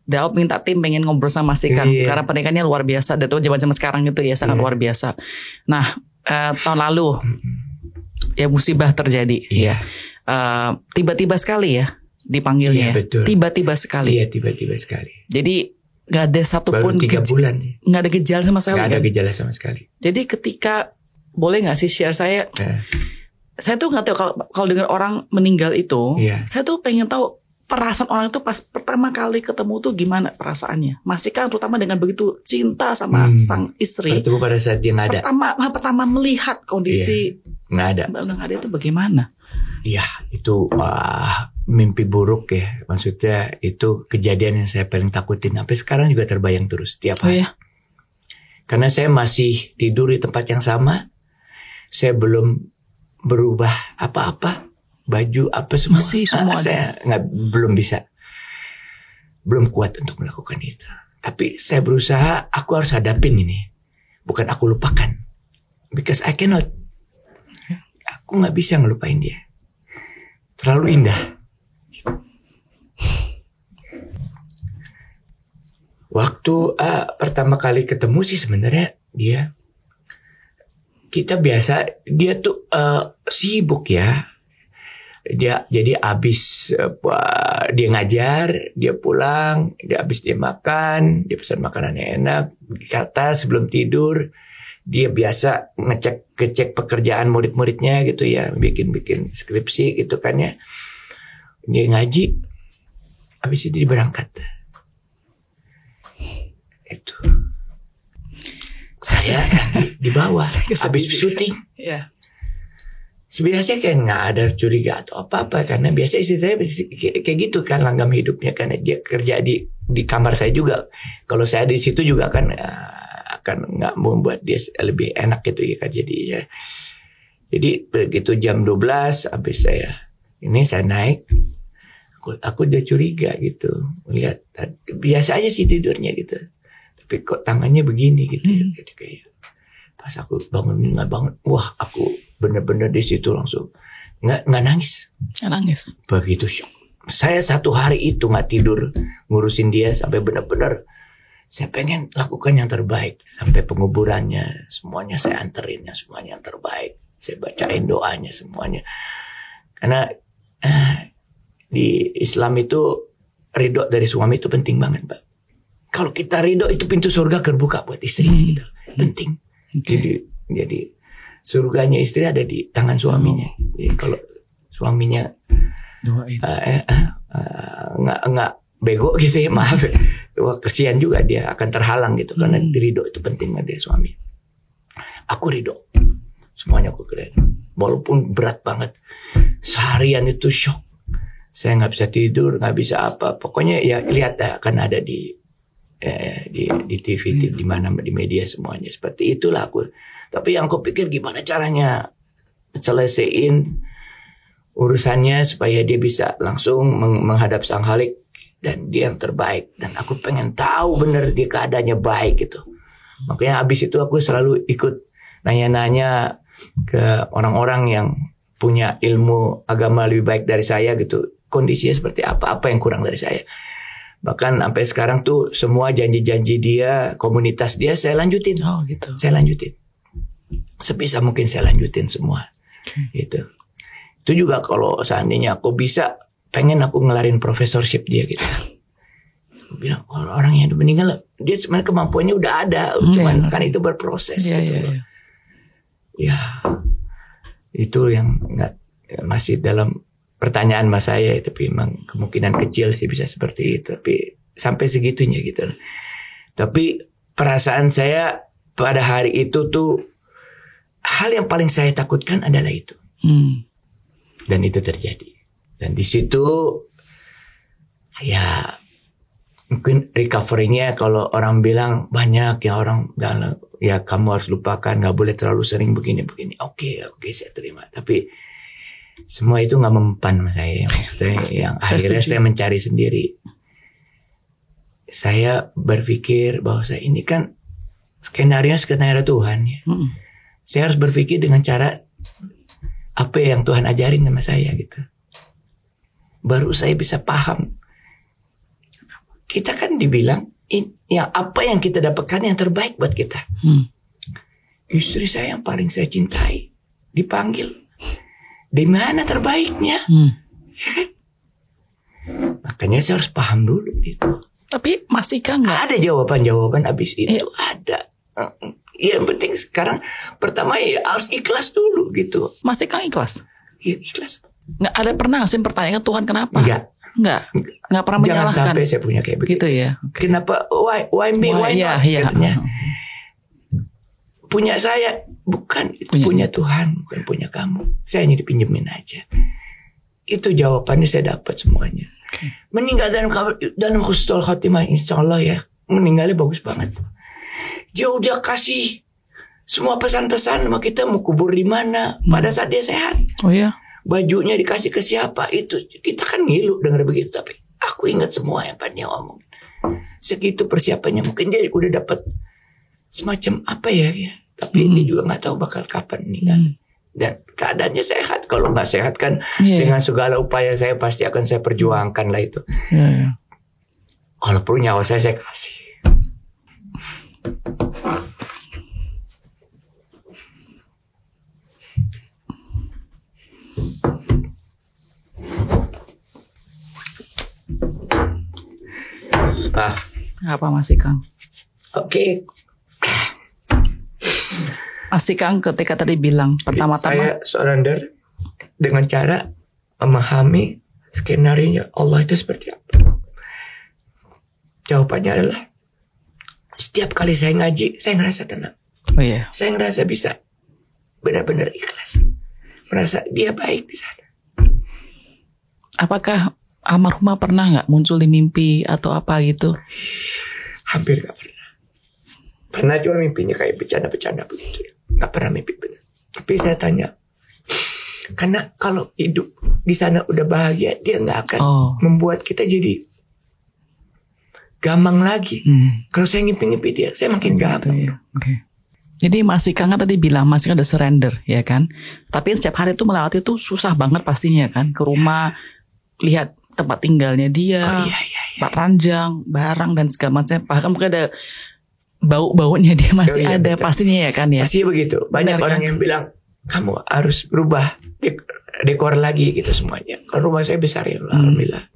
Speaker 4: Daud minta tim pengen ngobrol sama Mas Ikang karena pernikahannya luar biasa dan zaman sekarang itu ya sangat luar biasa. Nah, tahun lalu ya musibah terjadi ya. Tiba-tiba sekali ya dipanggilnya.
Speaker 1: Betul.
Speaker 4: Tiba-tiba sekali.
Speaker 1: Iya, tiba-tiba sekali.
Speaker 4: Jadi nggak ada satupun
Speaker 1: baru 3 bulan.
Speaker 4: Nggak ada gejala sama sekali.
Speaker 1: Nggak ada gejala sama sekali.
Speaker 4: Jadi ketika boleh nggak sih share saya? Saya tuh nggak tahu kalau dengar orang meninggal itu, saya tuh pengen tahu perasaan orang itu pas pertama kali ketemu tuh gimana perasaannya. Masih kan terutama dengan begitu cinta sama sang istri.
Speaker 1: Bertemu pada saat dia nggak ada.
Speaker 4: Pertama melihat kondisi
Speaker 1: nggak ada.
Speaker 4: Mbak nggak ada itu bagaimana?
Speaker 1: Iya, itu mimpi buruk ya. Maksudnya itu kejadian yang saya paling takutin. Sampai sekarang juga terbayang terus tiap hari. Karena saya masih tidur di tempat yang sama. Saya belum berubah apa-apa, baju apa semua. Saya belum kuat untuk melakukan itu. Tapi saya berusaha, aku harus hadapin ini, bukan aku lupakan, because I cannot. Aku nggak bisa ngelupain dia, terlalu indah. Waktu pertama kali ketemu sih sebenarnya kita biasa, dia tuh sibuk ya. Dia jadi abis dia ngajar, dia pulang, dia makan, dia pesan makanan yang enak, kata sebelum tidur dia biasa ngecek pekerjaan murid-muridnya gitu ya, bikin skripsi gitu kan ya. Dia ngaji, habis itu dia berangkat. Itu. Saya di bawah habis syuting. Biasanya kayak nggak ada curiga atau apa-apa, karena biasa istri saya kayak gitu kan langgam hidupnya, karena dia kerja di kamar saya juga. Kalau saya di situ juga kan akan nggak membuat dia lebih enak gitu ya kan, jadi begitu jam 12 habis saya naik, aku udah curiga gitu, melihat biasa aja sih tidurnya gitu. Tapi kok tangannya begini gitu ya. Jadi kayak pas aku bangun, wah aku bener-bener di situ langsung nggak nangis. Begitu shock. Saya 1 hari itu nggak tidur ngurusin dia sampai bener-bener saya pengen lakukan yang terbaik, sampai penguburannya semuanya saya anterin, semuanya yang terbaik. Saya bacain doanya semuanya. Karena di Islam itu ridho dari suami itu penting banget, Mbak. Kalau kita ridho itu pintu surga terbuka buat istri kita. Penting. Jadi surganya istri ada di tangan suaminya. Jadi kalau suaminya nggak bego gitu ya, maaf. Wah, kesian juga dia akan terhalang gitu, karena ridho itu penting dari suami. Aku ridho. Semuanya aku keren. Walaupun berat banget. Seharian itu shock. Saya nggak bisa tidur, nggak bisa apa. Pokoknya ya lihat akan ada di TV, di mana, di media semuanya seperti itulah aku. Tapi yang aku pikir gimana caranya selesaiin urusannya supaya dia bisa langsung menghadap Sang Khalik dan dia yang terbaik. Dan aku pengen tahu bener dia keadaannya baik gitu. Makanya abis itu aku selalu ikut nanya-nanya ke orang-orang yang punya ilmu agama lebih baik dari saya gitu. Kondisinya seperti apa yang kurang dari saya. Bahkan sampai sekarang tuh semua janji-janji dia, komunitas dia saya lanjutin.
Speaker 4: Oh gitu.
Speaker 1: Saya lanjutin. Sebisa mungkin saya lanjutin semua. Gitu. Itu juga kalau seandainya aku bisa, pengen aku ngelarin professorship dia gitu. Aku bilang orang yang meninggal, dia sebenarnya kemampuannya udah ada, cuman kan itu berproses gitu loh. Ya, itu yang masih dalam pertanyaan mas saya, tapi memang kemungkinan kecil sih bisa seperti itu, tapi sampai segitunya gitu. Tapi perasaan saya pada hari itu tuh hal yang paling saya takutkan adalah itu, dan itu terjadi. Dan di situ ya mungkin recovery-nya kalau orang bilang banyak ya, orang bilang ya kamu harus lupakan, nggak boleh terlalu sering begini. Oke, saya terima. Tapi semua itu nggak mempan sama saya, yang akhirnya saya mencari sendiri. Saya berpikir bahwa saya ini kan skenario Tuhan ya. Saya harus berpikir dengan cara apa yang Tuhan ajarin sama saya gitu. Baru saya bisa paham. Kita kan dibilang yang apa yang kita dapatkan yang terbaik buat kita. Istri saya yang paling saya cintai dipanggil. Di mana terbaiknya? Makanya saya harus paham dulu gitu.
Speaker 4: Tapi masih kan nggak
Speaker 1: ada jawaban abis itu ada. Yang penting sekarang pertama ya harus ikhlas dulu gitu.
Speaker 4: Masih Kang ikhlas?
Speaker 1: Iya, ikhlas.
Speaker 4: Nggak ada pernah sih pertanyaan Tuhan kenapa? Nggak pernah
Speaker 1: Jangan
Speaker 4: menyalahkan.
Speaker 1: sampai saya punya kayak begitu.
Speaker 4: Gitu ya.
Speaker 1: Kenapa? Why me? Why not? Katanya. Punya saya bukan itu punya Tuhan, bukan punya kamu. Saya hanya dipinjemin aja. Itu jawabannya saya dapat semuanya. Meninggal dalam husnul khotimah, insya Allah ya. Meninggalnya bagus banget. Dia udah kasih semua pesan-pesan sama kita, mau kubur di mana pada saat dia sehat.
Speaker 4: Oh ya.
Speaker 1: Bajunya dikasih ke siapa, itu kita kan ngilu dengar begitu, tapi aku ingat semua yang Pak dia ngomong. Segitu persiapannya, mungkin dia udah dapat semacam apa ya. Tapi dia juga nggak tahu bakal kapan meninggal. Dan keadaannya sehat. Kalau nggak sehat kan dengan segala upaya saya pasti akan saya perjuangkan lah itu. Kalau perlu nyawa saya kasih.
Speaker 4: Apa masih Kang?
Speaker 1: Oke.
Speaker 4: Masih Kang ketika tadi bilang pertama-tama
Speaker 1: saya surrender dengan cara memahami skenario Allah itu seperti apa. Jawabannya adalah setiap kali saya ngaji saya ngerasa tenang.
Speaker 4: Oh iya.
Speaker 1: Saya ngerasa bisa benar-benar ikhlas. Merasa dia baik di sana.
Speaker 4: Apakah almarhumah pernah nggak muncul di mimpi atau apa gitu?
Speaker 1: Hampir nggak pernah. Pernah cuma mimpinya kayak bercanda-bercanda begitu ya. Nggak pernah mimpi benar. Tapi saya tanya, karena kalau hidup di sana udah bahagia, dia nggak akan membuat kita jadi gampang lagi. Kalau saya ngimpi-ngimpi dia, saya makin gampang.
Speaker 4: Ya. Jadi masih Kang tadi bilang masih ada surrender ya kan. Tapi setiap hari itu melewati itu susah banget pastinya kan. Ke rumah lihat tempat tinggalnya dia, Pak ranjang, barang dan segala macam. Bahkan mungkin ada bau-baunya dia masih ada betul. Pastinya ya kan ya.
Speaker 1: Masih begitu. Banyak orang yang bilang kamu harus berubah dekor lagi gitu semuanya. Kalau rumah saya besar ya, alhamdulillah.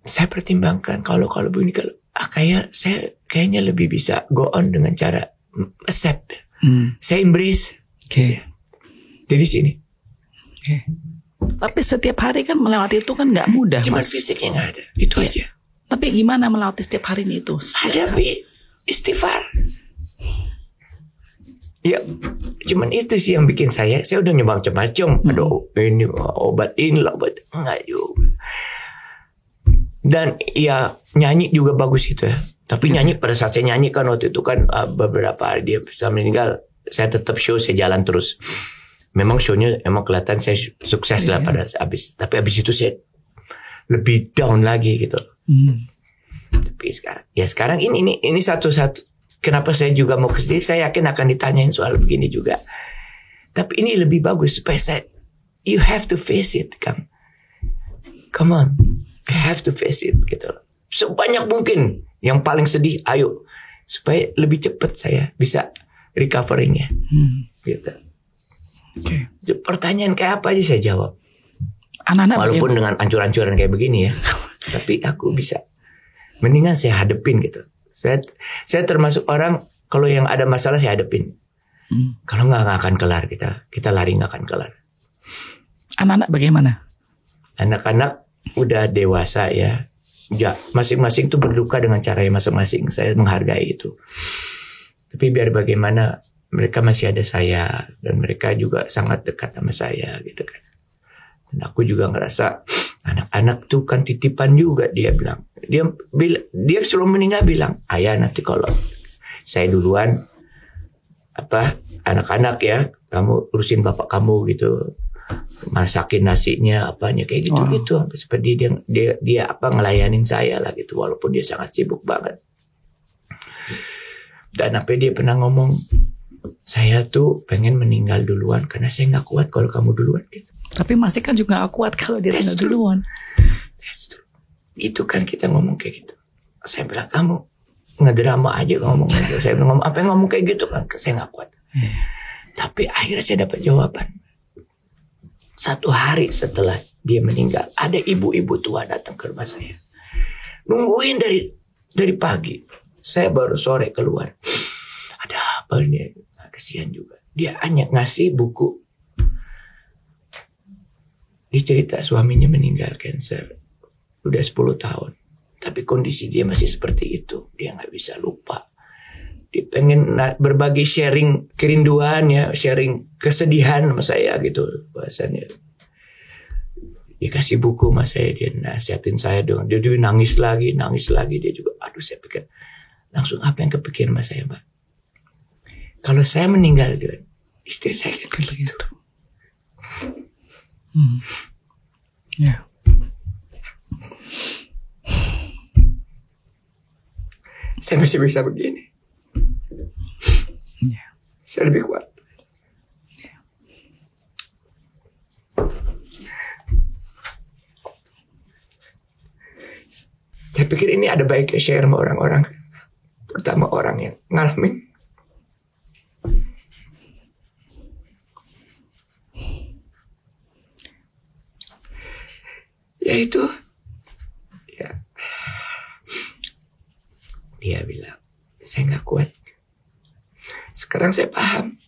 Speaker 1: Saya pertimbangkan kalau begini saya kayaknya lebih bisa go on dengan cara accept. Saya embrace. Ya. Jadi sini.
Speaker 4: Tapi setiap hari kan melewati itu kan nggak mudah.
Speaker 1: Cuma fisiknya nggak ada. Itu aja.
Speaker 4: Tapi gimana melewati setiap hari itu?
Speaker 1: Hadapi istighfar. Ya, cuman itu sih yang bikin saya udah nyoba macam-macam. Ada ini obat obat enggak juga. Dan ya nyanyi juga bagus itu ya. Tapi nyanyi pada saat saya nyanyi kan waktu itu kan beberapa hari dia bisa meninggal, saya tetap show, saya jalan terus. Memang shownya emang kelihatan saya sukses lah pada habis. Tapi habis itu saya lebih down lagi gitu. Tapi sekarang ini satu-satu. Kenapa saya juga mau kesini? Saya yakin akan ditanyain soal begini juga. Tapi ini lebih bagus supaya you have to face it, Kang. Come on, you have to face it gitu. Sebanyak mungkin. Yang paling sedih, ayo supaya lebih cepat saya bisa recovery-nya. Gitu. Pertanyaan kayak apa aja saya jawab.
Speaker 4: Anak-anak
Speaker 1: walaupun dengan ancur-ancuran kayak begini ya. Tapi aku bisa. Mendingan saya hadepin gitu. Saya termasuk orang kalau yang ada masalah saya hadepin. Kalau nggak akan kelar kita lari nggak akan kelar.
Speaker 4: Anak-anak bagaimana?
Speaker 1: Anak-anak udah dewasa ya. Ya masing-masing tuh berduka dengan caranya masing-masing. Saya menghargai itu. Tapi biar bagaimana mereka masih ada saya dan mereka juga sangat dekat sama saya gitu kan. Dan aku juga ngerasa anak-anak tuh kan titipan juga, dia bilang. Dia sebelum meninggal bilang, "Ayah nanti kalau saya duluan anak-anak ya, kamu urusin bapak kamu gitu. Masakin nasinya apanya kayak gitu-gitu." Seperti dia ngelayanin saya lah gitu walaupun dia sangat sibuk banget. Dan dia pernah ngomong, "Saya tuh pengen meninggal duluan karena saya nggak kuat kalau kamu duluan gitu."
Speaker 4: Tapi masih kan juga gak kuat kalau dia tinggal duluan.
Speaker 1: That's true. Itu kan kita ngomong kayak gitu. Saya bilang kamu ngedrama aja ngomong gitu. Saya bilang apa yang ngomong kayak gitu kan saya gak kuat. Tapi akhirnya saya dapat jawaban. 1 hari setelah dia meninggal, ada ibu-ibu tua datang ke rumah saya. Nungguin dari pagi. Saya baru sore keluar. oh ini kasihan juga. Dia hanya ngasih buku. Dia cerita suaminya meninggal kanker udah 10 tahun. Tapi kondisi dia masih seperti itu. Dia gak bisa lupa. Dia pengen berbagi sharing kerinduan ya, sharing kesedihan sama saya gitu bahasanya. Dia kasih buku sama saya, dia nasihatin saya dengan dia nangis lagi dia juga. Aduh, saya pikir langsung apa yang kepikiran sama saya, Mbak? Kalau saya meninggal dengan istri saya kayak begitu.
Speaker 4: Ya.
Speaker 1: Saya masih bisa begini.
Speaker 4: Ya.
Speaker 1: Saya lebih kuat. Saya pikir ini ada baiknya share sama orang-orang, terutama orang yang ngalamin. Yaitu, ya, dia bilang, saya nggak kuat. Sekarang saya paham.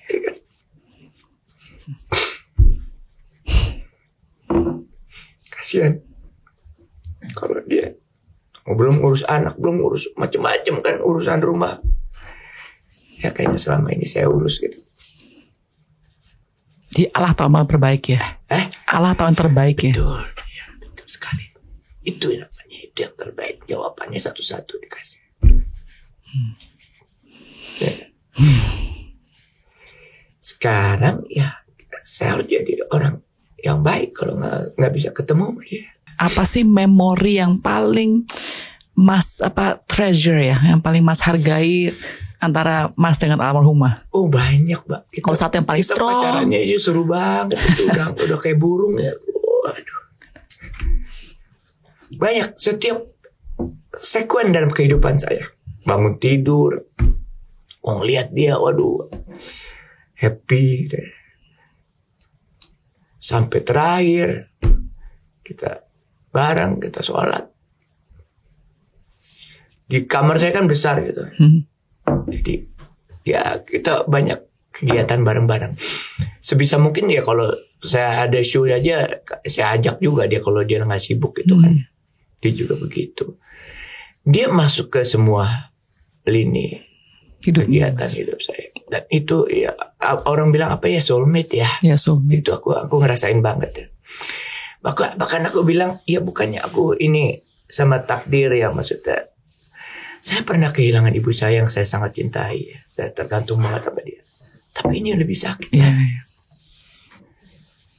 Speaker 1: Ya kan? Kasihan. Kalau dia belum urus anak, belum urus macam-macam kan urusan rumah. Ya kayaknya selama ini saya urus gitu.
Speaker 4: Di Allah tahu yang terbaik ya. Allah tahu yang terbaik ya.
Speaker 1: Betul, ya, betul sekali. Itu namanya, itu yang terbaik. Jawabannya satu-satu dikasih. Ya. Sekarang ya saya harus jadi orang yang baik kalau nggak bisa ketemu sama dia.
Speaker 4: Apa sih memori yang paling Mas treasure ya, yang paling Mas hargai antara Mas dengan almarhumah?
Speaker 1: Oh banyak, Mbak.
Speaker 4: Kalau satu yang paling strong.
Speaker 1: Pacarannya itu seru banget. Itu udah kayak burung ya. Waduh. Banyak. Setiap sekuen dalam kehidupan saya. Bangun tidur. Lihat dia, waduh. Happy gitu. Sampai terakhir. Kita bareng, kita sholat. Di kamar saya kan besar gitu. Jadi ya kita banyak kegiatan bareng-bareng. Sebisa mungkin ya kalau saya ada show aja saya ajak juga dia kalau dia nggak sibuk gitu kan. Dia juga begitu. Dia masuk ke semua lini kegiatan hidup saya. Dan itu ya orang bilang apa ya soulmate ya.
Speaker 4: Ya soulmate.
Speaker 1: Itu aku ngerasain banget ya. Bahkan aku bilang ya bukannya aku ini sama takdir ya maksudnya. Saya pernah kehilangan ibu saya yang saya sangat cintai. Saya tergantung banget sama dia. Tapi ini yang lebih sakit.
Speaker 4: Yeah.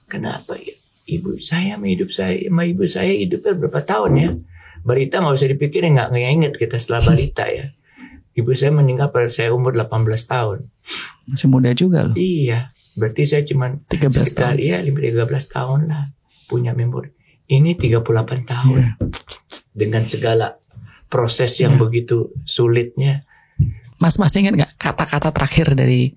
Speaker 1: Kenapa ya? Ibu saya sama ibu saya hidupnya berapa tahun ya? Balita gak usah dipikirin, gak inget kita setelah balita ya. Ibu saya meninggal pada saya umur 18 tahun.
Speaker 4: Masih muda juga loh.
Speaker 1: Iya. Berarti saya cuma
Speaker 4: 13 tahun.
Speaker 1: Iya 13 tahun lah punya memori. Ini 38 tahun. Yeah. Dengan segala proses yang begitu sulitnya.
Speaker 4: Mas ingat gak kata-kata terakhir dari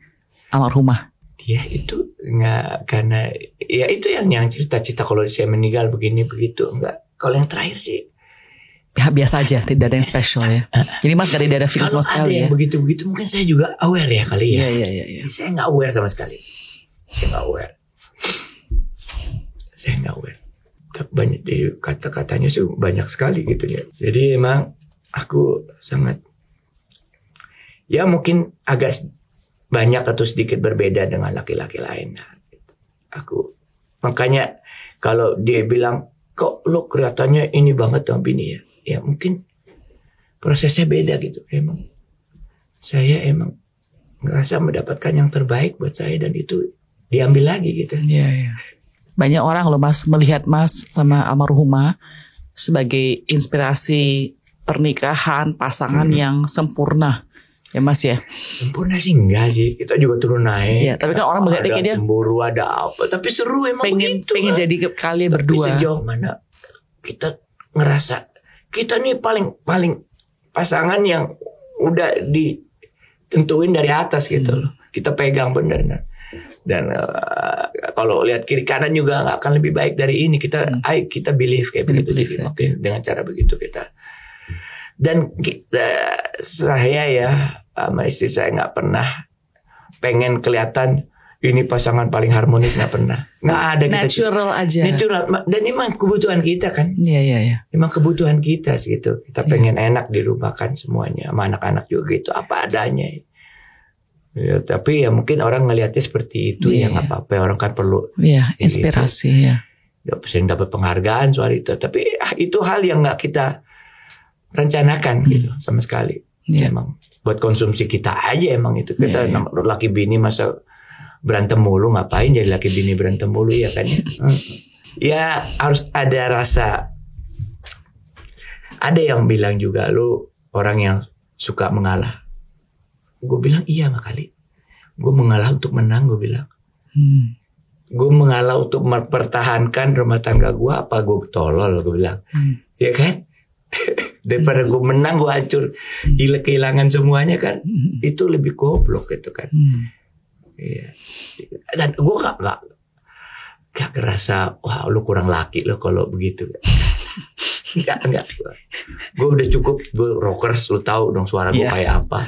Speaker 4: almarhumah?
Speaker 1: Dia itu nggak, karena ya itu yang cerita-cerita kalau saya meninggal begini begitu, enggak. Kalau yang terakhir sih
Speaker 4: ya, biasa aja, tidak ada yang spesial ya. Jadi Mas gak ada feel sama sekali ya.
Speaker 1: Kalau ada yang begitu-begitu mungkin saya juga aware ya kali ya.
Speaker 4: Iya.
Speaker 1: Saya nggak aware sama sekali. Saya nggak aware. Banyak kata-katanya sih banyak sekali gitu ya. Jadi emang aku sangat ya mungkin agak banyak atau sedikit berbeda dengan laki-laki lain. Aku makanya kalau dia bilang kok lo kelihatannya ini banget sama bini ya. Ya mungkin prosesnya beda gitu. Saya emang ngerasa mendapatkan yang terbaik buat saya dan itu diambil lagi gitu.
Speaker 4: Iya. Banyak orang loh Mas melihat Mas sama almarhumah sebagai inspirasi pernikahan pasangan yang sempurna. Ya Mas ya.
Speaker 1: Sempurna sih enggak sih. Kita juga turun naik.
Speaker 4: Iya, tapi kan orang melihatnya dia
Speaker 1: cemburu ada apa. Tapi seru emang begitu.
Speaker 4: Pengen jadi kalian berdua.
Speaker 1: Tapi sejauh mana kita ngerasa kita nih paling pasangan yang udah ditentuin dari atas gitu loh. Kita pegang bener. Dan kalau lihat kiri kanan juga nggak akan lebih baik dari ini. Kita believe kayak begitu. Jadi mungkin dengan cara begitu kita. Dan saya ya sama istri saya nggak pernah pengen kelihatan ini pasangan paling harmonis, nggak pernah. Nggak ada.
Speaker 4: Natural aja.
Speaker 1: Natural. Dan memang kebutuhan kita kan.
Speaker 4: Iya.
Speaker 1: Memang kebutuhan kita gitu. Kita pengen enak di rumah kan semuanya. Sama anak-anak juga gitu. Apa adanya. Ya, tapi ya mungkin orang ngelihatnya seperti itu ya nggak apa-apa. Orang kan perlu
Speaker 4: inspirasi
Speaker 1: gitu. Sering dapat penghargaan soal itu. Tapi itu hal yang nggak kita rencanakan gitu sama sekali. Emang buat konsumsi kita aja emang itu. Kita laki bini masa berantem mulu, ngapain jadi laki bini berantem mulu ya kan ya. Ya harus ada rasa. Ada yang bilang juga lu orang yang suka mengalah. Gue bilang iya makali. Gue mengalah untuk menang, gue bilang. Gue mengalah untuk mempertahankan rumah tangga gue, apa gue tolol, gue bilang. Ya kan? Daripada gue menang, gue hancur, kehilangan semuanya kan. Itu lebih goblok gitu kan. Iya. Dan gue gak ngerasa wah lu kurang laki lo kalau begitu. Enggak. Gue udah cukup, gue rockers, lu tahu dong suara gue kayak apa.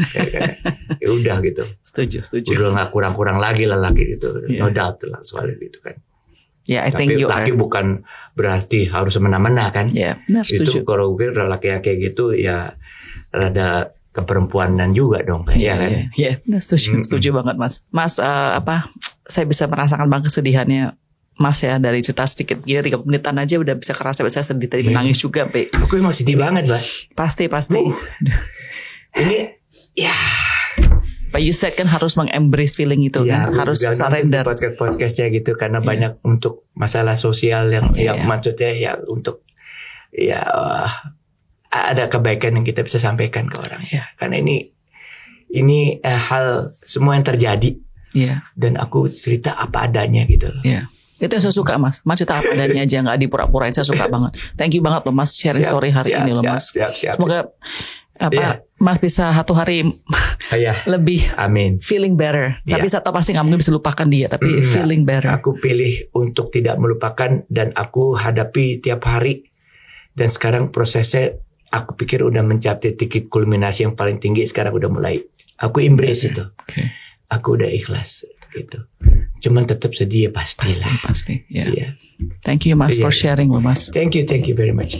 Speaker 1: Ya udah gitu.
Speaker 4: Setuju.
Speaker 1: Udah gak kurang-kurang lagi lah laki gitu. No doubt lah soalnya gitu kan.
Speaker 4: I think you
Speaker 1: laki bukan berarti harus semena-mena kan.
Speaker 4: Benar, setuju.
Speaker 1: Itu kalau gue laki yang kayak gitu ya rada keperempuanan juga dong. Kan?
Speaker 4: Benar, setuju banget Mas. Mas saya bisa merasakan banget kesedihannya Mas ya, dari cerita sedikit 3 menitan aja udah bisa kerasa saya sedih tadi, menangis juga, Pe.
Speaker 1: Aku emang sedih banget, Mbak.
Speaker 4: Pasti.
Speaker 1: Ini ya.
Speaker 4: Pak you said kan harus mengembrace feeling itu kan, harus surrender.
Speaker 1: Podcast-podcastnya gitu karena banyak untuk masalah sosial yang maksudnya ya untuk ada kebaikan yang kita bisa sampaikan ke orang. Karena ini hal semua yang terjadi. Dan aku cerita apa adanya gitu loh.
Speaker 4: Itu yang saya suka Mas cerita apa adanya aja, gak dipura-purain. Saya suka banget. Thank you banget loh Mas sharing story hari ini loh Mas. Semoga Mas bisa satu hari lebih feeling better. Tapi saya tahu pasti gak mungkin bisa lupakan dia, tapi feeling better.
Speaker 1: Aku pilih untuk tidak melupakan dan aku hadapi tiap hari. Dan sekarang prosesnya aku pikir udah mencapai titik kulminasi yang paling tinggi. Sekarang udah mulai aku embrace itu. Aku udah ikhlas gitu. Cuman tetap sedih ya pastilah.
Speaker 4: Pasti. Thank you Mas for sharing Mas.
Speaker 1: Thank you very much.